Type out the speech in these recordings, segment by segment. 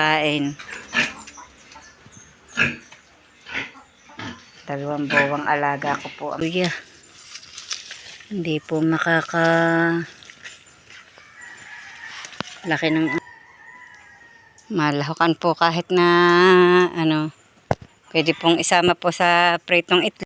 nakakain. 2 buwang alaga ko po. Kuya, hindi po laki ng malahukan po kahit na ano, pwede pong isama po sa pritong itlog.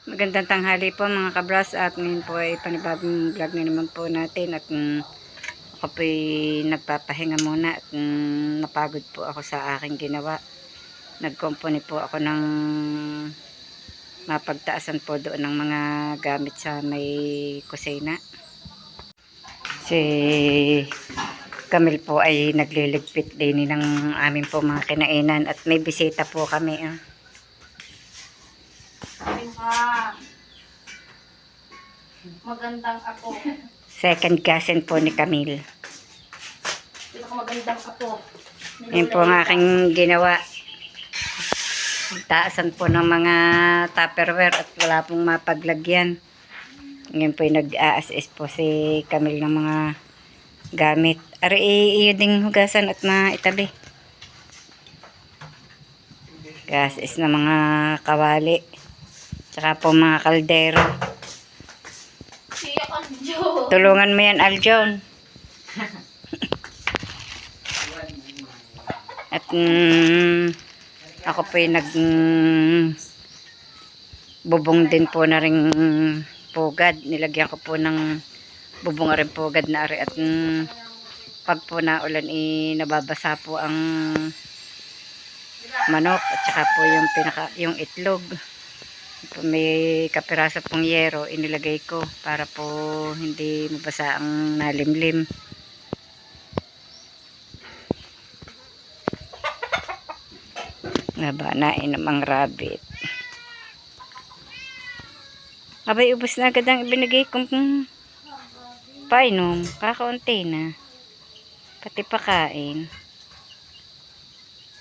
Magandang tanghali po mga kabras, at ngayon po ay panibagong vlog na naman po natin, at ako po ay nagpapahinga muna at napagod po ako sa aking ginawa. Nagkompone po ako ng mapagtaasan po doon ng mga gamit sa may kusina. Si Camille po ay nagliligpit din ng amin po mga kinainan, at may bisita po kami. Magandang ako. Second cousin po ni Camille. Magandang ako. Yan po ang aking ginawa. Taasan po ng mga tupperware at wala pong mapaglagyan. Ngayon po yung nag-a-assist po si Camille ng mga gamit. Ari, iyo ding hugasan at maitabi. Gas-is na mga kawali. Tsaka po mga kaldero. Siya Aljo. Tulungan mo yan, Aljon. At ako po yung bubong din po na ring pugad. Nilagyan ko po ng bubong rin pugad na ari, at pag po naulan nababasa po ang manok at saka po yung itlog. May kapiraso pong yero inilagay ko para po hindi mabasa ang nalimlim. Nabanain namang rabbit. Abay, ubos na agad ang ibinigay kong painom. Kakaunti na. Pati pakain.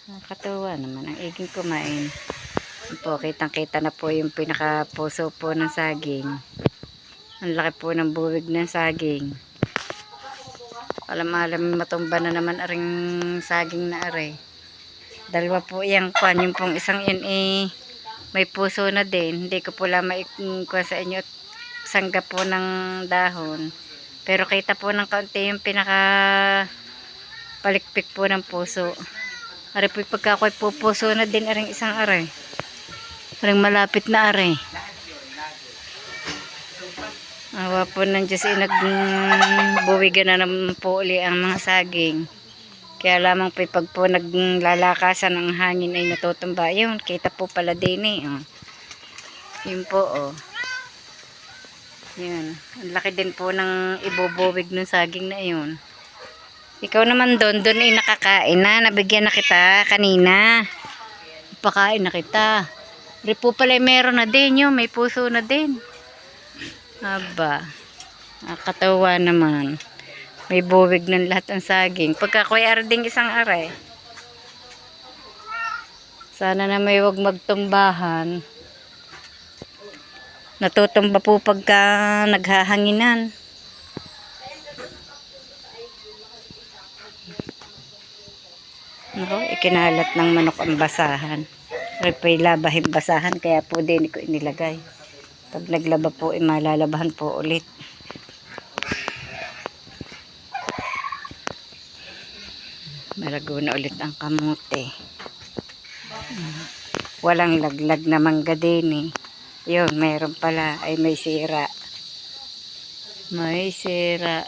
Nakakatuwa naman ang iging kumain. Po, kitang-kita na po yung pinaka-puso po ng saging. Ang laki po ng buwig ng saging. Alam-alam matumba na naman aring saging na are. 2 po yung kwan, yung pong isang yun may puso na din. Hindi ko po lang maikuha sa inyo at sangga po ng dahon. Pero kita po ng kaunti yung pinaka-palikpik po ng puso. Are po pagkakoy po puso na din aring isang are. Parang malapit na are. Awa po ng Diyos nagbuwigan na naman po uli ang mga saging. Kaya lamang po pag po naglalakasan ang hangin ay natutumba. Yun, kita po pala din Yun po Yun. Ang laki din po ng ibubuwig ng saging na yun. Ikaw naman doon nakakain na. Nabigyan na kita kanina. Pakain na kita. Ripo pala meron na din yun. May puso na din. Aba. Nakakatawa naman. May buwig ng lahat ng saging. Pagka ko'y arding isang aray. Sana na may wag magtumbahan. Natutumba po pagka naghahanginan. Nako, ikinalat ng manok ang basahan. Pa'y labahin basahan, kaya po din ko inilagay. Pag naglaba po, malalabahan po ulit. Malago na ulit ang kamote. Walang laglag na mangga din Yun, mayroon pala. Ay, may sira. May sira.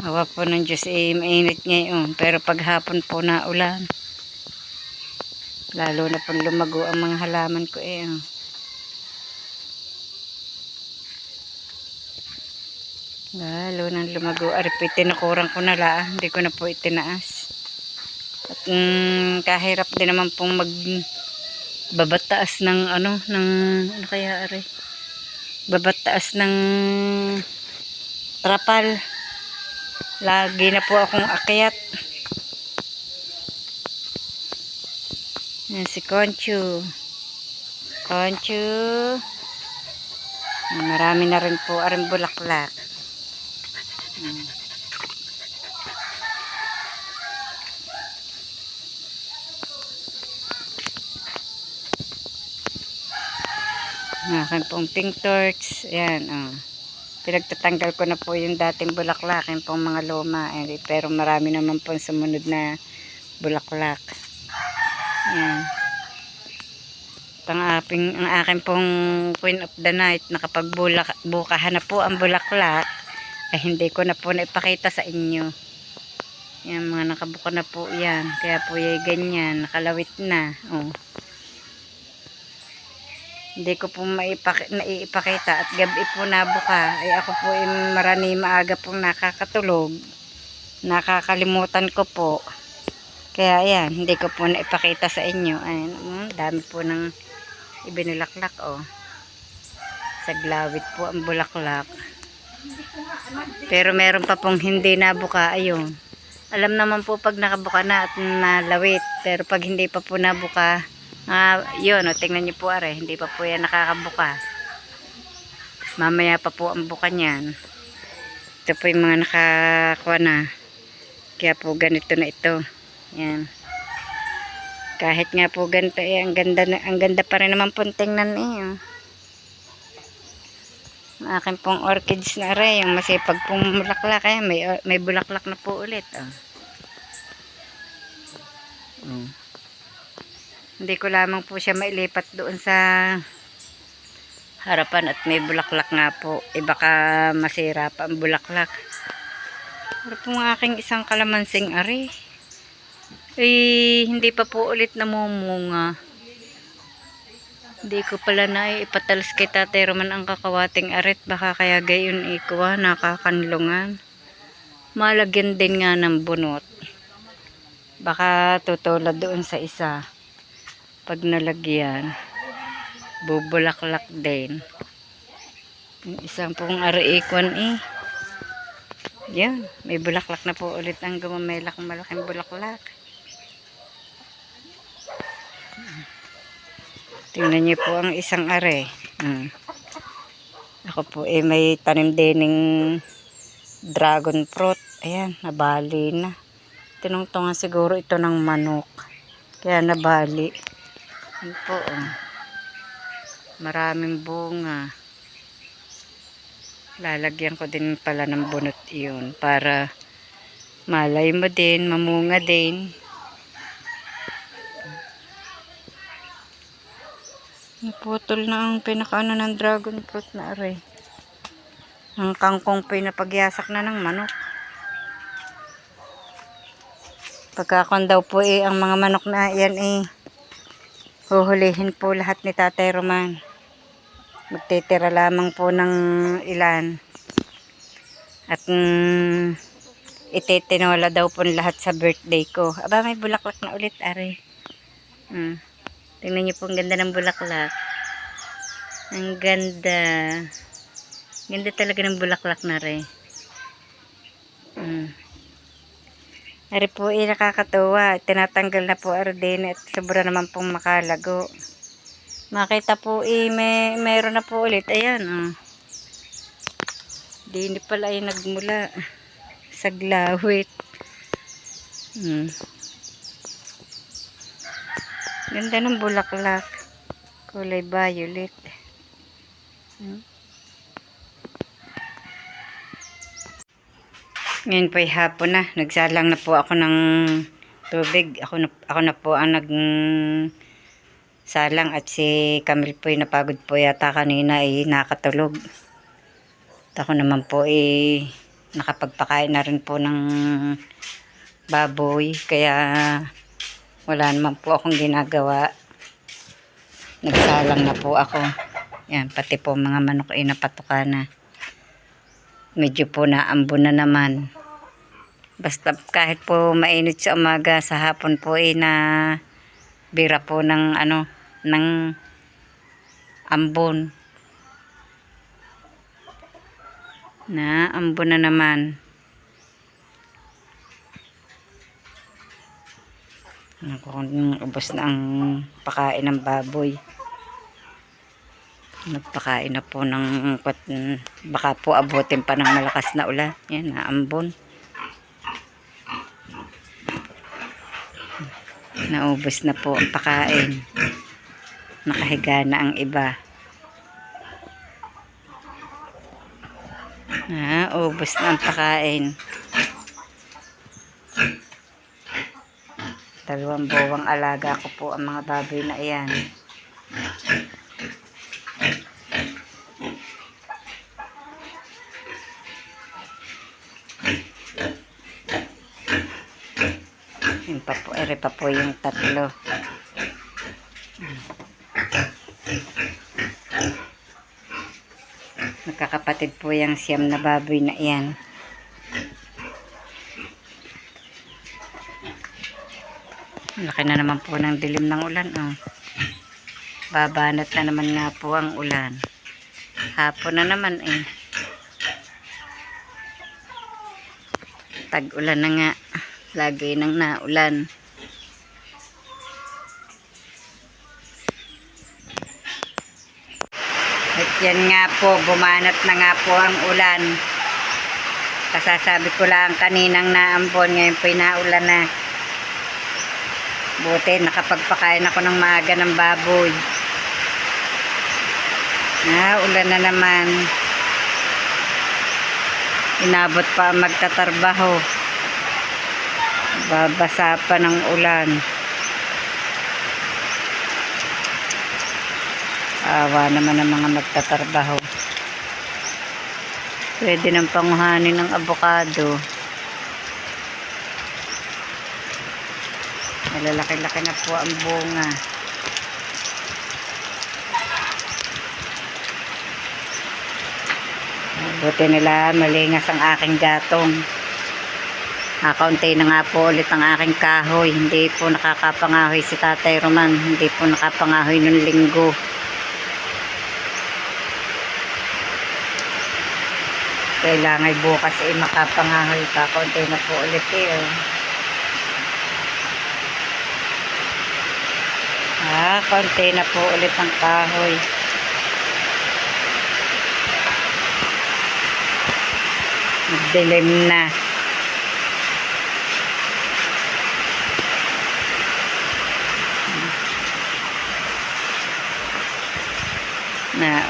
Awa po ng Diyos, mainit ngayon. Pero paghapon po na ulan. Lalo na pong lumago ang mga halaman ko Lalo nang lumago. Aripit, tinukurang ko na lang. Hindi ko na po itinaas. At kahirap din naman pong babattaas ng ano kaya are. Babattaas ng trapal. Lagi na po akong akyat. Yan si Conchu. Conchu. Marami na rin po aring bulaklak. Akin pong pink torch. Ayan, oh. Pinagtatanggal ko na po yung dating bulaklak. Yung pong mga luma. Pero marami naman pong sumunod na bulaklak. Ayan. Ang akin pong Queen of the Night. Nakapagbukahan na po ang bulaklak. Ay hindi ko na po naipakita sa inyo. Yan, mga nakabuka na po yan. Kaya po yung ganyan. Nakalawit na. Oh. Hindi ko po naiipakita at gabi po nabuka. Ay ako po marani maaga pong nakakatulog. Nakakalimutan ko po. Kaya ayan, hindi ko po naipakita sa inyo. Ayan, dami po ng ibinulaklak oh. Saglawit po ang bulaklak. Pero meron pa pong hindi nabuka. Ayun. Alam naman po pag nakabuka na at nalawit. Pero pag hindi pa po nabuka, yun, tingnan nyo po are, hindi pa po yan nakakabuka. Mamaya pa po ang buka niyan. Ito po yung mga nakakuha na. Kaya po ganito na ito. Yan. Kahit nga po ganito ang ganda pa rin naman po tingnan oh. Akin pong orchids na are, yung masipag pong bulaklak may bulaklak na po ulit oh. Hindi ko lamang po siya mailipat doon sa harapan at may bulaklak nga po. Baka masira pa ang bulaklak. Pero po ang aking isang kalamansing ari. Hindi pa po ulit namumunga. Hindi ko pala na ipatalas kay Tatay Roman ang kakawating arit. Baka kaya gayon ikuha, nakakanlungan. Malagyan din nga ng bunot. Baka tutulad doon sa isa. Pag nalagyan, bubulaklak din. Yung isang pong ariikwan yan, may bulaklak na po ulit ang gumamelak malaking bulaklak. Tingnan niyo po ang isang are. Ako po may tanim dining dragon fruit. Ayan, nabali na. Tinungtungan siguro ito ng manok. Kaya nabali. Yan po oh. Maraming bunga. Lalagyan ko din pala ng bunot iyon para malay mo din, mamunga din. Naputol na ang pinakaano ng dragon fruit na aray. Ang kangkong pinapagyasak na ng manok. Pagkakon daw po ang mga manok na yan huhulihin po lahat ni Tatay Roman. Magtitira lamang po ng ilan. At ititinola daw po lahat sa birthday ko. Aba, may bulaklak na ulit, are. Tingnan niyo po, ang ganda ng bulaklak. Ang ganda. Ganda talaga ng bulaklak na rin. Ari po nakakatuwa. Tinatanggal na po din at sobra naman pong makalago. Makita po mayroon na po ulit. Ayan Di pala nagmula. Saglawit. Ganda ng bulaklak. Kulay violet. Ngayon po hapon na. Nagsalang na po ako ng tubig. Ako na po ang nagsalang at si Camille po napagod po yata kanina nakatulog. At ako naman po nakapagpakain na rin po ng baboy. Kaya wala naman po akong ginagawa. Nagsalang na po ako. Yan, pati po mga manok napatuka na. Medyo po naambon na naman. Basta kahit po mainit sa umaga, sa hapon po na bira po ng ng ambon. Naambon na naman. Ubos na ang pakain ng baboy. Nagpakain na po ng baka po abutin pa ng malakas na ulan. Yan, naambon. Naubos na po ang pakain. Nakahiga na ang iba. Ubos na ang pakain. 2 buwang alaga ko po ang mga baboy na iyan. Yun pa po, ere pa po yung 3. Magkakapatid po yung 9 na baboy na iyan. Laki na naman po ng dilim ng ulan. Oh. Babanat na naman nga po ang ulan. Hapon na naman eh. Tag-ulan na nga. Lagi nang naulan. At yan nga po, bumanat na nga po ang ulan. Kasasabi ko lang kaninang naambon, ngayon po'y naulan na. Buti, nakapagpakain ako ng maaga ng baboy. Ulan na naman. Inabot pa magtatrabaho. Babasa pa ng ulan. Awa naman ang mga magtatrabaho. Pwede nang panguhanin ng abokado. Malalaki-laki na po ang bunga. Buti nila malingas ang aking gatong. Nakaunti na nga po ulit ang aking kahoy. Hindi po nakakapangahoy si Tatay Roman. Hindi po nakapangahoy nung linggo. Kailangan bukas makapangahoy pa. Kaunti na po ulit eh. Konti na po ulit ang kahoy. Dilim na.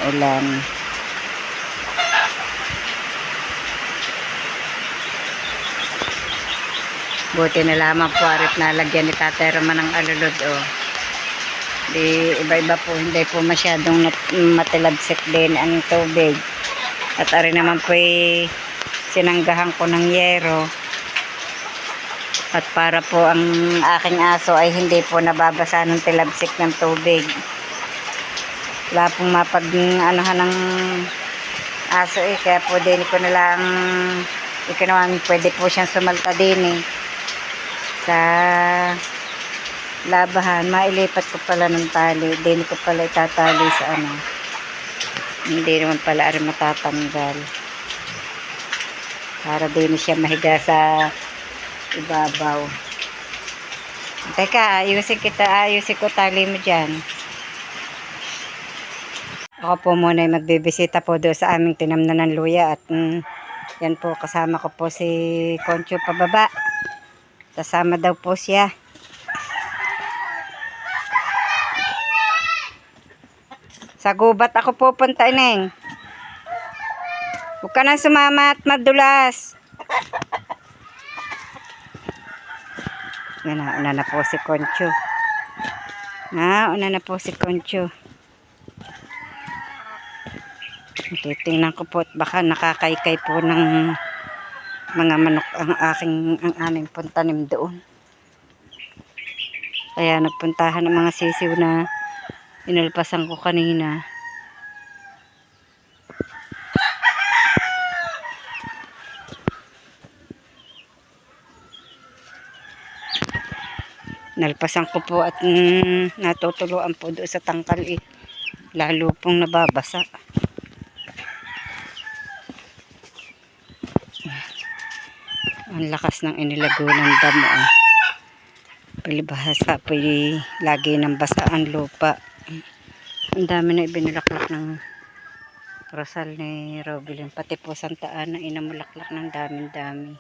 Ulan. Buti na lamang po arit nalagyan ni Tatay Roman ng alulod oh. Di iba-iba po, hindi po masyadong matilabsik din ang tubig. At ari naman po sinanggahan ko ng yero. At para po ang aking aso ay hindi po nababasa ng tilabsik ng tubig. Wala pong mapag-anuhan ng aso kaya po din ko na lang ikinawan, pwede po siyang sumalta din sa labahan. Mailipat ko pala ng tali, din ko pala itatali sa hindi naman pala rin matatanggal para din siya mahiga sa ibabaw. Teka, ayusin ko tali mo dyan. Ako po muna ay magbibisita po doon sa aming tinamnan ng luya at yan po, kasama ko po si Concho pababa. Kasama daw po siya. Sa gubat ako pupunta, Ineng. Huwag ka nang sumama at madulas. Yan na, una na po si Concho. Una na po si Concho. Titingnan ko po at baka nakakaykay po ng mga manok ang aming puntanim doon. Kaya nagpuntahan ng mga sisiw na inalpasan ko kanina. Nalpasan ko po at natutuluan po doon sa tangkal lalo pong nababasa. Ang lakas ng inilago ng damo. Palibhasa po lagi ng basa ang lupa. Ang dami na ibinulaklak ng Rosal ni Robilin. Pati po Santa Ana inamulaklak ng dami.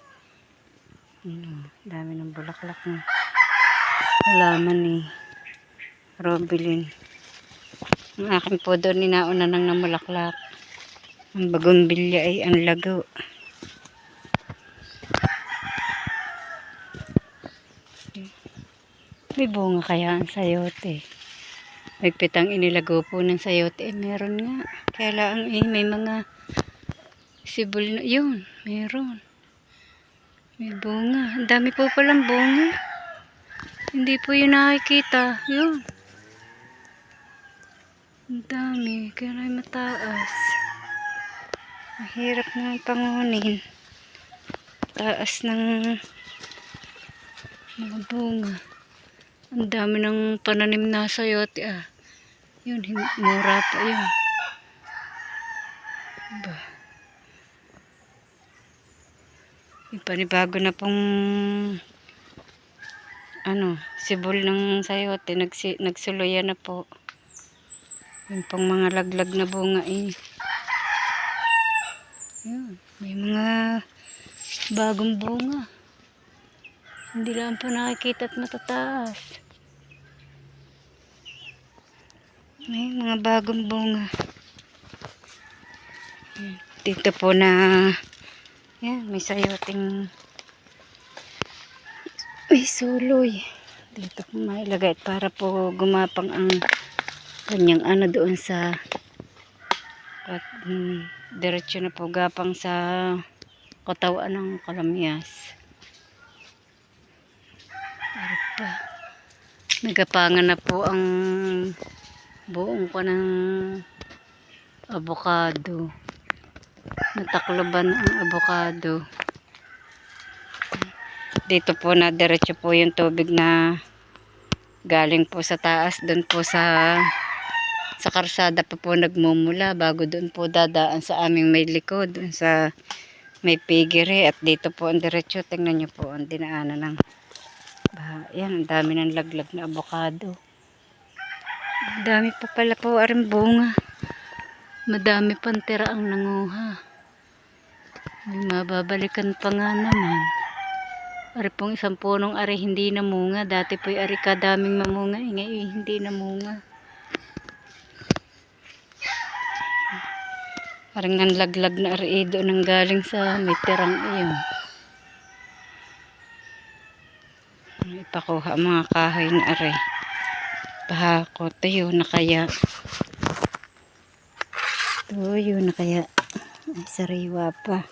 Dami ng bulaklak ng halaman ni Robilin. Ang akin po doon inauna nang namulaklak. Ang bagumbilya ay ang lago. May bunga kaya ang sayote. Nagpitang inilago po ng sayote. Meron nga. Kaya lang may mga sibol na. Yun, meron. May bunga. Ang dami po palang bunga. Hindi po yun nakikita. Yun. Ang dami. Kaya ay mataas. Mahirap naman pangunin. Taas ng mga bunga. Ang dami ng pananim na sayote. Yun, mura pa yun. Ba. Yung panibago na pong sibol ng sayote. Nagsuluyan na po. Yung pong mga laglag na bunga yun, may mga bagong bunga. Hindi lang po nakikita at matataas. May mga bagong bunga. Dito po na yan, may sayoting may suloy. Dito po mailagay para po gumapang ang kanyang doon sa at diretso na po gapang sa katawan ng kalamyas. Nagapangan na po ang buong ko ng avocado. Natakloban ang avocado. Dito po na diretso po yung tubig na galing po sa taas. Doon po sa karsada pa po nagmumula bago doon po dadaan sa aming may likod. Doon sa may pigiri. At dito po ang diretso. Tingnan nyo po ang dinaanan ng yan, ang dami ng laglag na avocado. Ang dami pa pala po aring bunga. Madami pang tira ang nanguha. May mababalikan pa nga naman. Ari pong isang punong ari hindi namunga. Dati po'y ari kadaming mamunga. Ngayon hindi namunga. Aring ang laglag na ari doon ang galing sa may tirang iyon. Ipakuha mga kahoy na are. Pahako, tuyo na kaya. Tuyo na kaya. Ay, sariwa pa.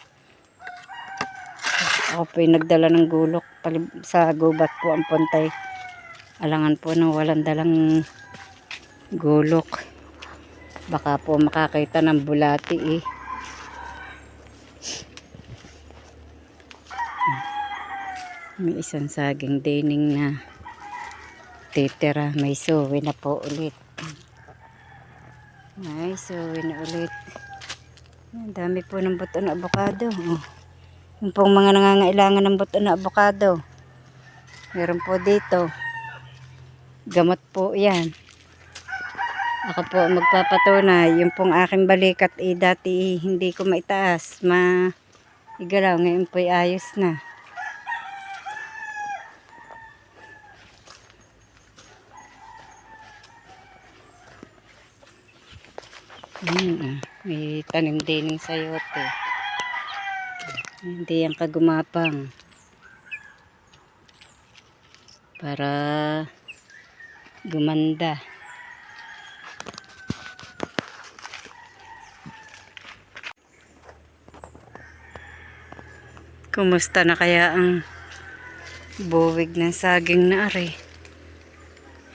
Ako po yung nagdala ng gulok. Sa gubat po ang puntay. Alangan po nang walang dalang gulok. Baka po makakita ng bulati May isang saging dining na titira. May suwi na po ulit. May suwi na ulit. Ang dami po ng buto na avocado. Yung pong mga nangangailangan ng buto na avocado. Meron po dito. Gamot po yan. Ako po magpapatunay. Yung pong aking balikat dati hindi ko maitaas. Igalaw. Ngayon po ayos na. May tanim din ng sayote. Hindi yan kagumapang. Para gumanda. Kumusta na kaya ang buwig ng saging na ari?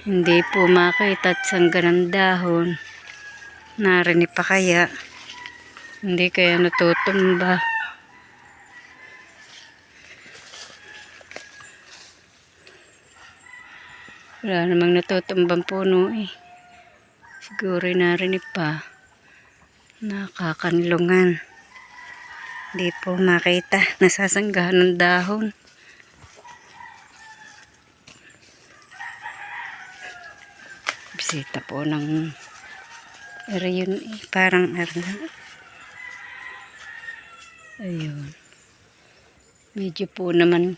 Hindi po makita at sangga ng dahon. Narinig pa kaya? Hindi kaya natutumba? Wala namang natutumbang puno Siguro narinig pa. Nakakanlungan. Hindi po makita. Nasasanggahan ng dahon. Bisita po ng yun eh. Parang ayun. Medyo po naman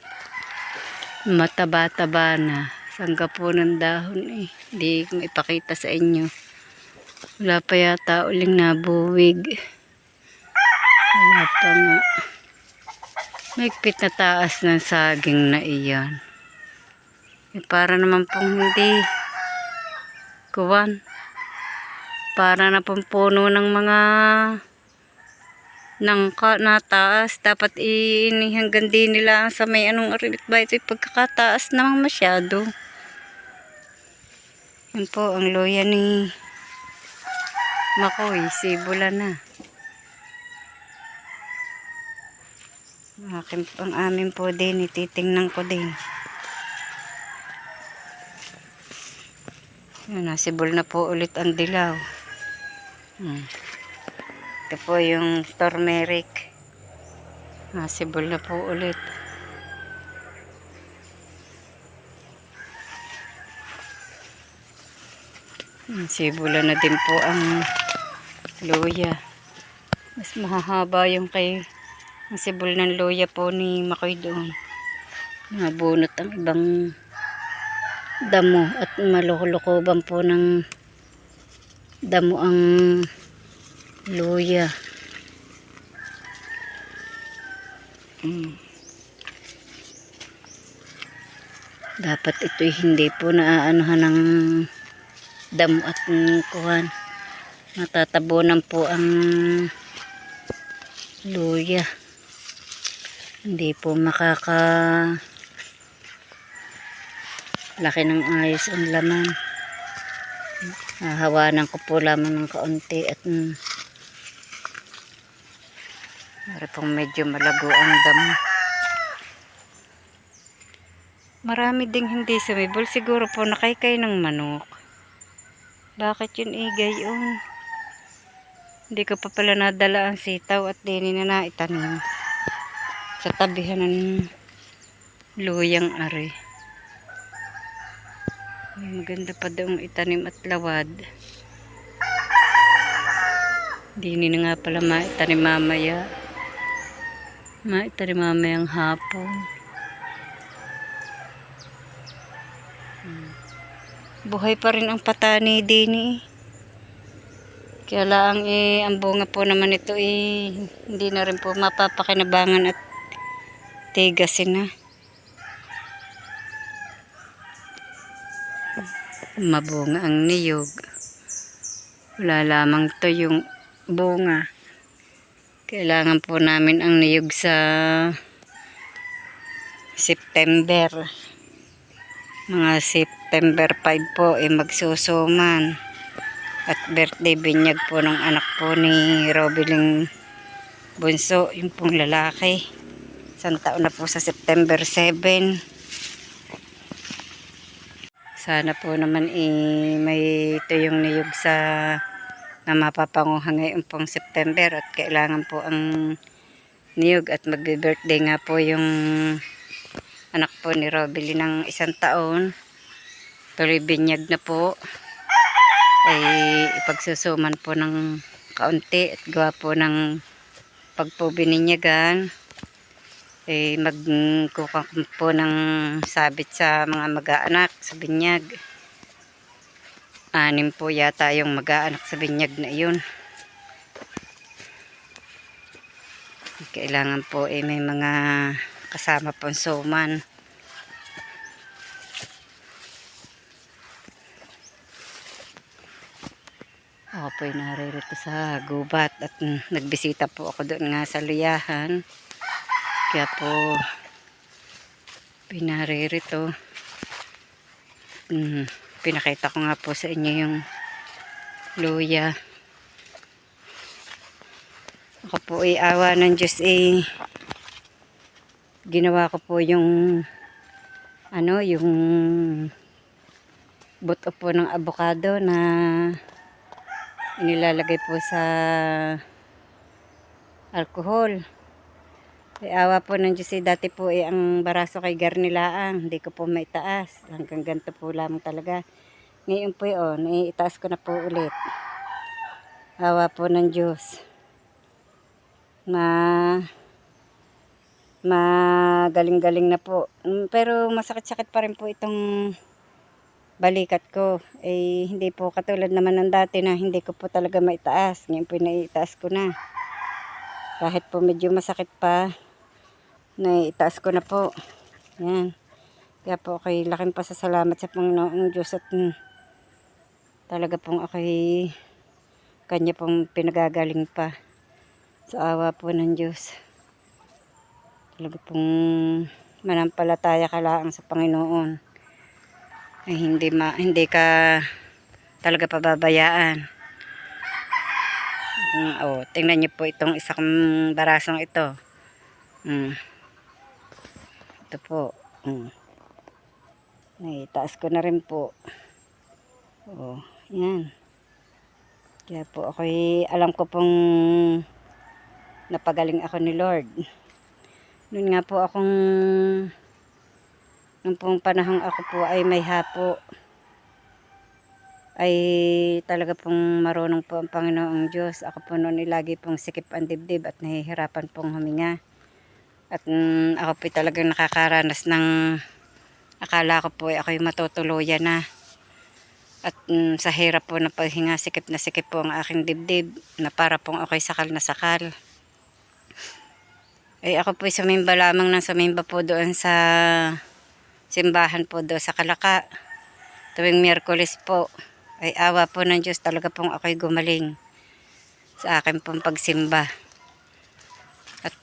mataba-taba na. Sangga po ng dahon eh. Hindi ko ipakita sa inyo. Wala pa yata uling nabuwig. Wala pa nga. Mahigpit na taas ng saging na iyan. Eh, para naman pong hindi kuwan. Para na pong puno ng mga nangka na taas. Dapat inihanggan din nila sa may anong arimit ba ito. Pagkakataas namang masyado. Yan po ang loya ni Makoy. Sibula na. Ang amin po din. Ititingnan ko din. Yan, nasibol na po ulit ang dilaw. Ito po yung turmeric. Nasibol na po ulit. Sibula na din po ang luya. Mas mahahaba yung ang sibol ng luya po ni Makoy doon. Nabunot ang ibang damo at malukulukoban po ng damo ang luya. Dapat ito'y hindi po naaanuhan ng damo at kuhan. Matatabunan po ang luya. Hindi po laki ng ayos ang laman. Hahawanan ko po lamang ng kaunti at para pong medyo malago ang damo. Marami ding hindi sumibol. Siguro po nakaykay ng manok. Bakit yun gayon? Hindi ko pa pala nadala ang sitaw at dini na naitanim sa tabihan ng luyang ari. Maganda pa daw itanim at lawad. Dini na nga pala maitanim mamaya. Maitanim mamayang hapon. Buhay pa rin ang patani dini. Kaya lang ang bunga po naman ito hindi na rin po mapapakinabangan at tigasin na. Mabunga ang niyog. Wala lamang to yung bunga. Kailangan po namin ang niyog sa September. Mga September 5 po magsusuman. At birthday binyag po ng anak po ni Robeling Bunso, yung pong lalaki. Isang taon na po sa September 7. Sana po naman may tuyong niyog na mapapanguha ngayon pong September at kailangan po ang niyog at magbe-birthday nga po yung anak po ni Robely ng 1 taon. Tuloy binyag na po. Ipagsusuman po ng kaunti at gawa po ng pagpubininyagan. Magkukang po ng sabit sa mga mag-aanak sa binyag. 6 po yata yung mag-aanak sa binyag na iyon. Kailangan po may mga kasama pong suman. Ako po naririto sa gubat at nagbisita po ako doon nga sa luyahan. Kaya po pinaririto. Pinakita ko nga po sa inyo yung luya. Ako po awa ng Diyos ginawa ko po yung yung buto po ng avocado na inilalagay po sa alcohol. Ay awa po ng Diyos dati po ang baraso kay Garnilaang. Hindi ko po maitaas. Hanggang ganito po lamang talaga. Ngayon po itaas ko na po ulit. Awa po ng Diyos. Magaling-galing na po. Pero masakit-sakit pa rin po itong balikat ko. Hindi po katulad naman ng dati na hindi ko po talaga maitaas. Ngayon po naiitaas ko na. Kahit po medyo masakit pa, naiitaas ko na po. Yan. Kaya po ako'y laking pasasalamat sa Panginoong Diyos at talaga pong ako'y kanya pong pinagagaling pa. Sa awa po ng Diyos. Talaga pong manampalataya ka lang sa Panginoon. Ay hindi ka talaga pababayaan. Tingnan niyo po itong isang barasong ito. Ito po. Itaas ko na rin po. Yan. Kaya po alam ko pong napagaling ako ni Lord. Noon nga po nung pong panahong ako po ay may hapo, ay talaga pong marunong po ang Panginoong Diyos. Ako po noon lagi pong sikip ang dibdib at nahihirapan pong huminga. At ako po talagang nakakaranas ng akala ko po ako'y matutuluyan na. At sa hirap po ng paghinga, sikip na sikip po ang aking dibdib na para pong ako'y sakal na sakal. Ako po sumimba lamang ng sumimba po doon sa simbahan po doon sa Kalaka. Tuwing Miyerkules po. Ay awa po ng Diyos, talaga pong ako'y gumaling sa akin pong pagsimba. At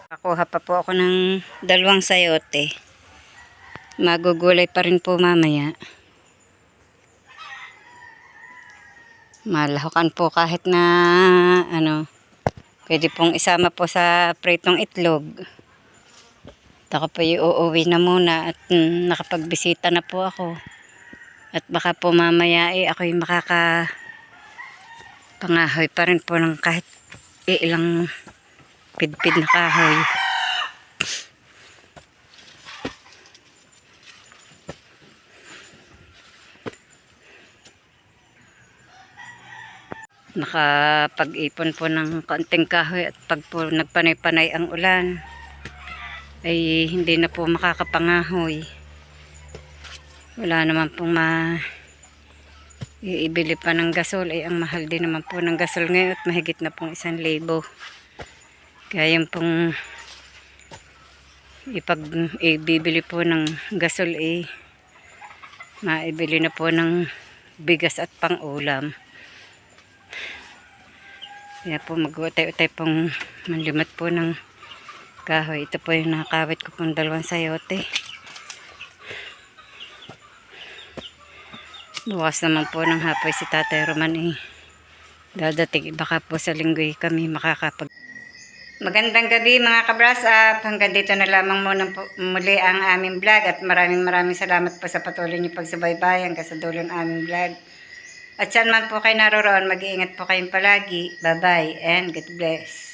nakuha pa po ako ng 2 sayote. Magugulay pa rin po mamaya. Malahukan po kahit na pwede pong isama po sa pritong itlog. Ako po uuwi na muna at nakapagbisita na po ako. At baka po mamaya ako'y pangahoy pa rin po ng kahit ilang pidpid na kahoy. Nakapag-ipon po ng konting kahoy at pag po nagpanay-panay ang ulan ay hindi na po makakapangahoy. Wala naman pong iibili pa ng gasol. Ang mahal din naman po ng gasol ngayon at mahigit na pong 1,000. Kaya yung pong ibibili po ng gasol maibili na po ng bigas at pang-ulam. Kaya po mag-utay-utay pong manlimat po ng kahoy. Ito po yung nakakawit ko pong 2 sayote. Bukas naman po ng hapon si Tatay Roman dadating. Baka po sa linggo'y kami makakapag. Magandang gabi mga ka-brush up. Hanggang dito na lamang muna muli ang aming vlog. At maraming salamat po sa patuloy niyo pagsubaybay hanggang sa dulo ng aming vlog. At saan man po kayo naroroon, mag-iingat po kayong palagi. Bye-bye and God bless.